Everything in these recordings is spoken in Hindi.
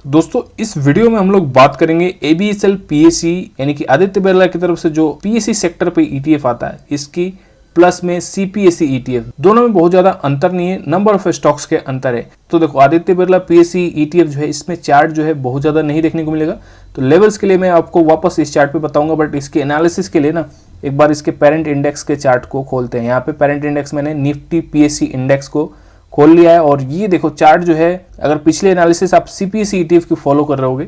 दोस्तों इस वीडियो में हम लोग बात करेंगे ABSL PSE यानी कि आदित्य बिरला की तरफ से जो PSE सेक्टर पे ETF आता है इसकी प्लस में CPSE ETF, दोनों में बहुत ज्यादा अंतर नहीं है, नंबर ऑफ स्टॉक्स के अंतर है। तो देखो आदित्य बिरला PSE ETF जो है इसमें चार्ट जो है बहुत ज्यादा नहीं देखने को मिलेगा। तो लेवल्स के लिए मैं आपको वापस इस चार्ट पे बताऊंगा, बट इसके एनालिसिस के लिए ना एक बार इसके पेरेंट इंडेक्स के चार्ट को खोलते हैं। यहाँ पे पेरेंट इंडेक्स मैंने निफ्टी PSE इंडेक्स को खोल लिया है और ये देखो चार्ट जो है, अगर पिछले एनालिसिस आप CPSE ETF की फॉलो कर रहे होगे,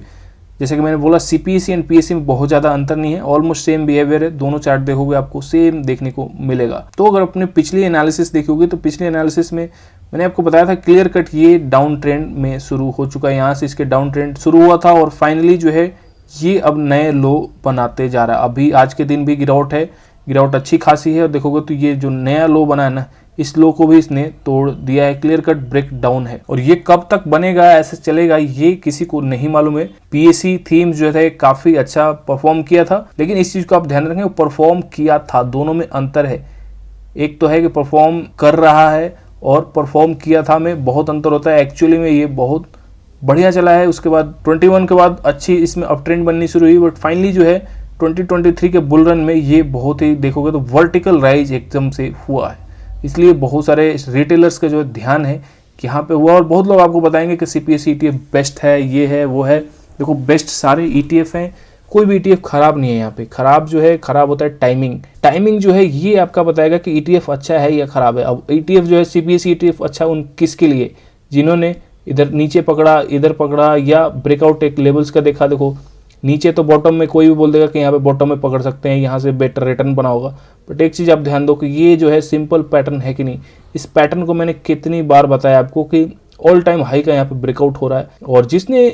जैसे कि मैंने बोला CPSE एंड PSE में बहुत ज़्यादा अंतर नहीं है, ऑलमोस्ट सेम बिहेवियर है, दोनों चार्ट देखोगे आपको सेम देखने को मिलेगा। तो अगर अपने पिछली एनालिसिस देखोगे तो पिछले एनालिसिस में मैंने आपको बताया था क्लियर कट ये डाउन ट्रेंड में शुरू हो चुका है, यहाँ से इसके डाउन ट्रेंड शुरू हुआ था और फाइनली जो है ये अब नए लो बनाते जा रहा है। अभी आज के दिन भी गिरावट है, गिरावट अच्छी खासी है और देखोगे तो ये जो नया लो बना है ना, इस लो को भी इसने तोड़ दिया है, क्लियर कट ब्रेक डाउन है। और ये कब तक बनेगा, ऐसे चलेगा, ये किसी को नहीं मालूम है। PSE थीम्स जो है काफी अच्छा परफॉर्म किया था, लेकिन इस चीज को आप ध्यान रखें, वो परफॉर्म किया था, दोनों में अंतर है। एक तो है कि परफॉर्म कर रहा है और परफॉर्म किया था में बहुत अंतर होता है। एक्चुअली में ये बहुत बढ़िया चला है, उसके बाद 21 के बाद अच्छी इसमें अप ट्रेंड बननी शुरू हुई, बट फाइनली जो है 2023 के बुल रन में ये बहुत ही देखोगे तो वर्टिकल राइज एकदम से हुआ है। इसलिए बहुत सारे रिटेलर्स का जो ध्यान है कि यहाँ पे हुआ और बहुत लोग आपको बताएंगे कि CPSE ETF बेस्ट है, ये है वो है। देखो बेस्ट सारे ETF हैं, कोई भी ETF खराब नहीं है। यहाँ पे खराब जो है, खराब होता है टाइमिंग जो है, ये आपका बताएगा कि ETF अच्छा है या खराब है। अब ETF जो है CPSE ETF अच्छा उन किसके लिए, जिन्होंने इधर नीचे पकड़ा, इधर पकड़ा या ब्रेकआउट एक लेवल्स का देखा। देखो नीचे तो बॉटम में कोई भी बोल देगा कि यहाँ पे बॉटम में पकड़ सकते हैं, यहाँ से बेटर रिटर्न बना होगा, बट एक चीज़ आप ध्यान दो कि ये जो है सिंपल पैटर्न है कि नहीं। इस पैटर्न को मैंने कितनी बार बताया आपको कि ऑल टाइम हाई का यहाँ पे ब्रेकआउट हो रहा है और जिसने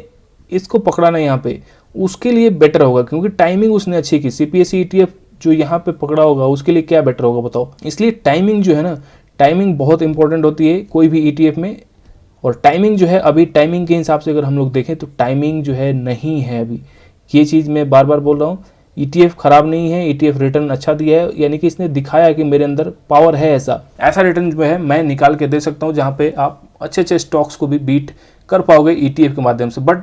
इसको पकड़ा ना यहाँ पे उसके लिए बेटर होगा, क्योंकि टाइमिंग उसने अच्छी की। CPSE ETF जो यहाँ पे पकड़ा होगा उसके लिए क्या बेटर होगा बताओ। इसलिए टाइमिंग जो है ना, टाइमिंग बहुत इंपॉर्टेंट होती है कोई भी ETF में। और टाइमिंग जो है, अभी टाइमिंग के हिसाब से अगर हम लोग देखें तो टाइमिंग जो है नहीं है अभी। ये चीज़ मैं बार बार बोल रहा हूँ, ETF खराब नहीं है, ETF रिटर्न अच्छा दिया है, यानी कि इसने दिखाया कि मेरे अंदर पावर है। ऐसा रिटर्न जो है मैं निकाल के दे सकता हूँ जहाँ पे आप अच्छे स्टॉक्स को भी बीट कर पाओगे ETF के माध्यम से। बट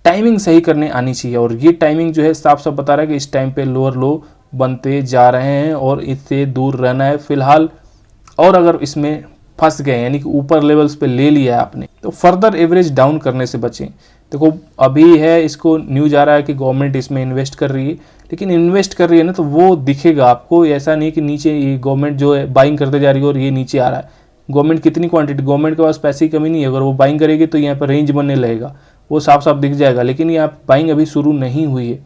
टाइमिंग सही करने आनी चाहिए और ये टाइमिंग जो है साफ साफ बता रहा है कि इस टाइम पे लोअर लो बनते जा रहे हैं और इससे दूर रहना है फिलहाल। और अगर इसमें फंस गए यानी कि ऊपर लेवल्स पे ले लिया है आपने, तो फर्दर एवरेज डाउन करने से बचें। देखो अभी है, इसको न्यूज आ रहा है कि गवर्नमेंट इसमें इन्वेस्ट कर रही है, लेकिन इन्वेस्ट कर रही है ना तो वो दिखेगा आपको। ऐसा नहीं कि नीचे ये गवर्नमेंट जो है बाइंग करते जा रही है और ये नीचे आ रहा है। गवर्नमेंट कितनी क्वांटिटी, गवर्नमेंट के पास पैसे की कमी नहीं है, अगर वो बाइंग करेगी तो यहाँ पर रेंज बनने लगेगा, वो साफ साफ दिख जाएगा। लेकिन यहाँ बाइंग अभी शुरू नहीं हुई है,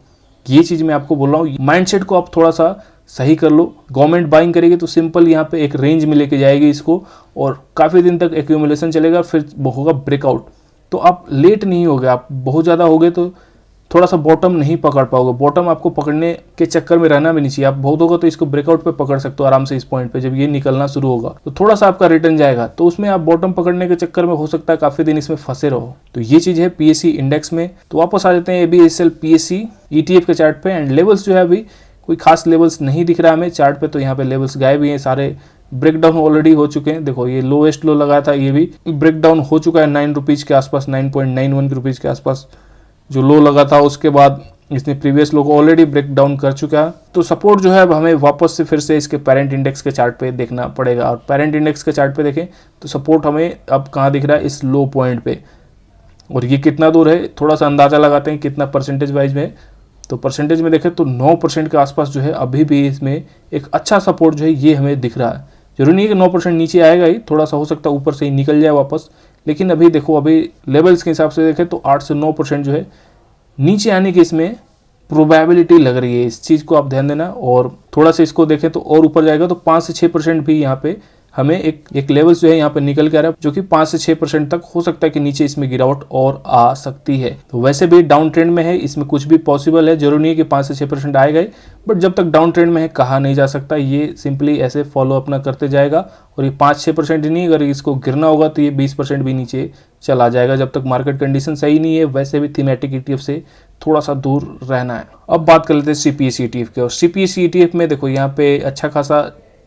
ये चीज़ मैं आपको बोल रहा हूँ। माइंडसेट को आप थोड़ा सा सही कर लो। गवर्नमेंट बाइंग करेगी तो सिंपल यहाँ पे एक रेंज में लेके जाएगी इसको और काफ़ी दिन तक एक्यूमुलेशन चलेगा, फिर होगा ब्रेकआउट। तो आप लेट नहीं होगे, आप बहुत ज़्यादा हो गए तो थोड़ा सा बॉटम नहीं पकड़ पाओगे। बॉटम आपको पकड़ने के चक्कर में रहना भी नहीं चाहिए। आप बहुत होगा तो इसको ब्रेकआउट पे पकड़ सकते हो आराम से। इस पॉइंट पे जब ये निकलना शुरू होगा तो थोड़ा सा आपका रिटर्न जाएगा, तो उसमें आप बॉटम पकड़ने के चक्कर में हो सकता है काफ़ी दिन इसमें फंसे रहो। तो ये चीज़ है PSE इंडेक्स में। तो वापस आ जाते हैं ABSL PSE ETF के चार्ट पे। एंड लेवल्स जो है अभी कोई खास लेवल्स नहीं दिख रहा हमें चार्ट पे, तो यहाँ पे लेवल्स गायब भी हैं सारे, ब्रेकडाउन ऑलरेडी हो चुके हैं। देखो ये लोएस्ट लो लगाया था, ये भी ब्रेकडाउन हो चुका है 9 रुपीज़ के आसपास, 9.91 रुपीज़ के आसपास जो लो लगा था। उसके बाद इसने प्रीवियस लो को ऑलरेडी ब्रेक डाउन कर चुका है। तो सपोर्ट जो है अब हमें वापस से फिर से इसके पेरेंट इंडेक्स के चार्ट पे देखना पड़ेगा। और पेरेंट इंडेक्स के चार्ट पे देखें तो सपोर्ट हमें अब कहाँ दिख रहा है, इस लो पॉइंट पे। और ये कितना दूर है, थोड़ा सा अंदाज़ा लगाते हैं कितना परसेंटेज वाइज में। तो परसेंटेज में देखें तो 9% के आसपास जो है अभी भी इसमें एक अच्छा सपोर्ट जो है ये हमें दिख रहा है। जरूरी नहीं है कि 9% नीचे आएगा ही, थोड़ा सा हो सकता है ऊपर से ही निकल जाए वापस, लेकिन अभी देखो अभी लेवल्स के हिसाब से देखें तो 8 से 9% जो है नीचे आने की इसमें प्रोबेबिलिटी लग रही है। इस चीज़ को आप ध्यान देना। और थोड़ा सा इसको देखें तो और ऊपर जाएगा तो 5 से 6% भी यहाँ पे हमें एक लेवल्स जो है यहाँ पे निकल के आ रहा है, जो कि 5 से 6% तक हो सकता है कि नीचे इसमें गिरावट और आ सकती है। तो वैसे भी डाउन ट्रेंड में है, इसमें कुछ भी पॉसिबल है, जरूरी नहीं है कि 5 से 6% आएगा ही, बट जब तक डाउन ट्रेंड में है कहा नहीं जा सकता। ये सिंपली ऐसे फॉलो अपना करते जाएगा और ये 5-6% ही नहीं, अगर इसको गिरना होगा तो ये 20% भी नीचे चला जाएगा जब तक मार्केट कंडीशन सही नहीं है। वैसे भी थीमेटिक ETF से थोड़ा सा दूर रहना है। अब बात कर लेते हैं CPSE ETF के। और CPSE ETF में देखो यहाँ पे अच्छा खासा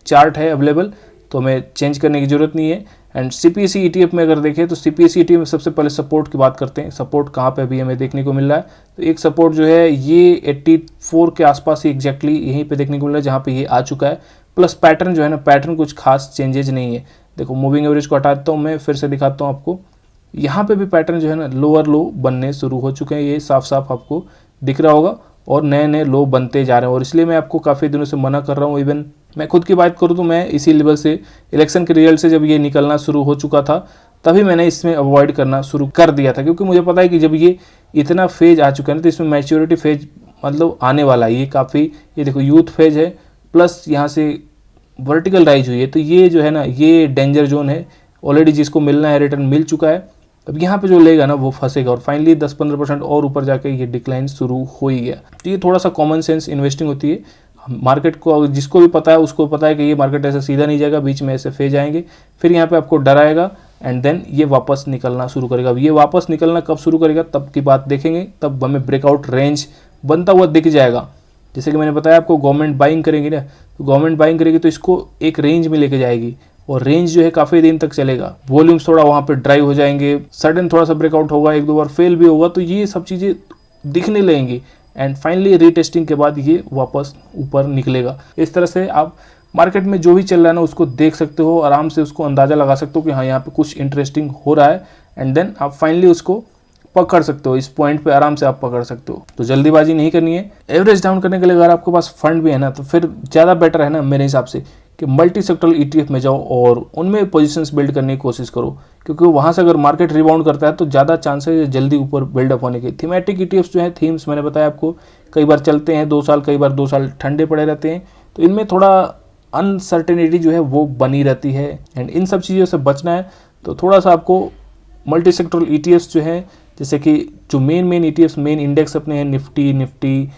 चार्ट है अवेलेबल। तो हमें चेंज करने की ज़रूरत नहीं है। एंड CPSE ETF में अगर देखें तो CPSE ETF में सबसे पहले सपोर्ट की बात करते हैं। सपोर्ट कहाँ पे अभी हमें देखने को मिल रहा है, तो एक सपोर्ट जो है ये 84 के आसपास ही एग्जैक्टली यहीं पे देखने को मिल रहा है, जहाँ पे ये आ चुका है। प्लस पैटर्न जो है ना, पैटर्न कुछ खास चेंजेज नहीं है। देखो मूविंग एवरेज को हटा देता हूँ मैं, फिर से दिखाता हूँ आपको। यहाँ पे भी पैटर्न जो है ना लोअर लो बनने शुरू हो चुके हैं, ये साफ साफ आपको दिख रहा होगा, और नए नए लो बनते जा रहे हैं। और इसलिए मैं आपको काफ़ी दिनों से मना कर रहा हूँ। इवन मैं खुद की बात करूँ तो मैं इसी लेवल से इलेक्शन के रिजल्ट से जब ये निकलना शुरू हो चुका था तभी मैंने इसमें अवॉइड करना शुरू कर दिया था, क्योंकि मुझे पता है कि जब ये इतना फेज आ चुका है ना तो इसमें मैच्योरिटी फेज मतलब आने वाला है। ये काफ़ी, ये देखो यूथ फेज है, प्लस यहाँ से वर्टिकल राइज हुई है, तो ये जो है ना ये डेंजर जोन है। ऑलरेडी जिसको मिलना है रिटर्न मिल चुका है, अब यहाँ पे जो लेगा ना वो फंसेगा, और फाइनली 10-15% और ऊपर जाके ये डिक्लाइन शुरू हो ही गया। तो ये थोड़ा सा कॉमन सेंस इन्वेस्टिंग होती है। मार्केट को जिसको भी पता है उसको पता है कि ये मार्केट ऐसे सीधा नहीं जाएगा, बीच में ऐसे फेज आएंगे, फिर यहाँ पे आपको डराएगा एंड देन ये वापस निकलना शुरू करेगा। अब ये वापस निकलना कब शुरू करेगा तब की बात देखेंगे, तब हमें ब्रेकआउट रेंज बनता हुआ दिख जाएगा। जैसे कि मैंने बताया आपको, गवर्नमेंट बाइंग करेगी ना, तो गवर्नमेंट बाइंग करेगी तो इसको एक रेंज में लेके जाएगी, और रेंज जो है काफ़ी दिन तक चलेगा। वॉल्यूम्स थोड़ा वहाँ पे ड्राइव हो जाएंगे, सडन थोड़ा सा ब्रेकआउट होगा, एक दो बार फेल भी होगा, तो ये सब चीज़ें दिखने लगेंगी एंड फाइनली रीटेस्टिंग के बाद ये वापस ऊपर निकलेगा। इस तरह से आप मार्केट में जो भी चल रहा है ना उसको देख सकते हो, आराम से उसको अंदाज़ा लगा सकते हो कि हाँ यहाँ पे कुछ इंटरेस्टिंग हो रहा है, एंड देन आप फाइनली उसको पकड़ सकते हो। इस पॉइंट पे आराम से आप पकड़ सकते हो, तो जल्दीबाजी नहीं करनी है। एवरेज डाउन करने के लिए अगर आपके पास फंड भी है ना तो फिर ज़्यादा बेटर है ना मेरे हिसाब से कि मल्टी सेक्टरल ETF में जाओ और उनमें पोजीशंस बिल्ड करने की कोशिश करो, क्योंकि वहाँ से अगर मार्केट रिबाउंड करता है तो ज़्यादा चांसेस है जल्दी ऊपर बिल्डअप होने के। थीमेटिक ETFs जो है, थीम्स मैंने बताया आपको कई बार चलते हैं 2 साल, कई बार 2 साल ठंडे पड़े रहते हैं, तो इनमें थोड़ा अनसर्टेनिटी जो है वो बनी रहती है, एंड इन सब चीज़ों से बचना है। तो थोड़ा सा आपको मल्टी सेक्टरल ETFs जो है, जैसे कि जो मेन ETFs मेन इंडेक्स अपने हैं, निफ्टी,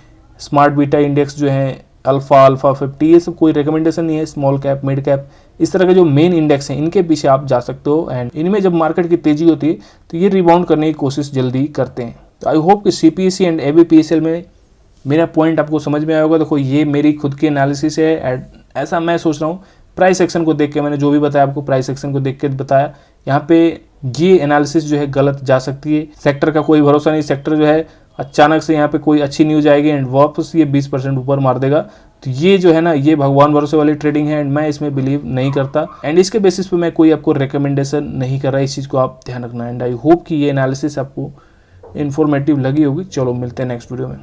स्मार्ट बीटा इंडेक्स जो है, अल्फा 50, ये सब कोई रिकमेंडेशन नहीं है। स्मॉल कैप, मिड कैप, इस तरह के जो मेन इंडेक्स हैं इनके पीछे आप जा सकते हो, एंड इनमें जब मार्केट की तेजी होती है तो ये रिबाउंड करने की कोशिश जल्दी करते हैं। तो आई होप कि CPSE एंड ABPSL में मेरा पॉइंट आपको समझ में आया होगा। देखो ये मेरी खुद की एनालिसिस है, ऐसा मैं सोच रहा हूँ। प्राइस एक्शन को देख के मैंने जो भी बताया आपको, प्राइस एक्शन को देख के बताया। यहाँ पे ये एनालिसिस जो है गलत जा सकती है। सेक्टर का कोई भरोसा नहीं, सेक्टर जो है अचानक से यहाँ पे कोई अच्छी न्यूज आएगी एंड वापस ये 20% ऊपर मार देगा। तो ये जो है ना ये भगवान भरोसे वाली ट्रेडिंग है, एंड मैं इसमें बिलीव नहीं करता, एंड इसके बेसिस पे मैं कोई आपको रिकमेंडेशन नहीं कर रहा। इस चीज़ को आप ध्यान रखना, एंड आई होप कि ये एनालिसिस आपको इन्फॉर्मेटिव लगी होगी। चलो मिलते हैं नेक्स्ट वीडियो में।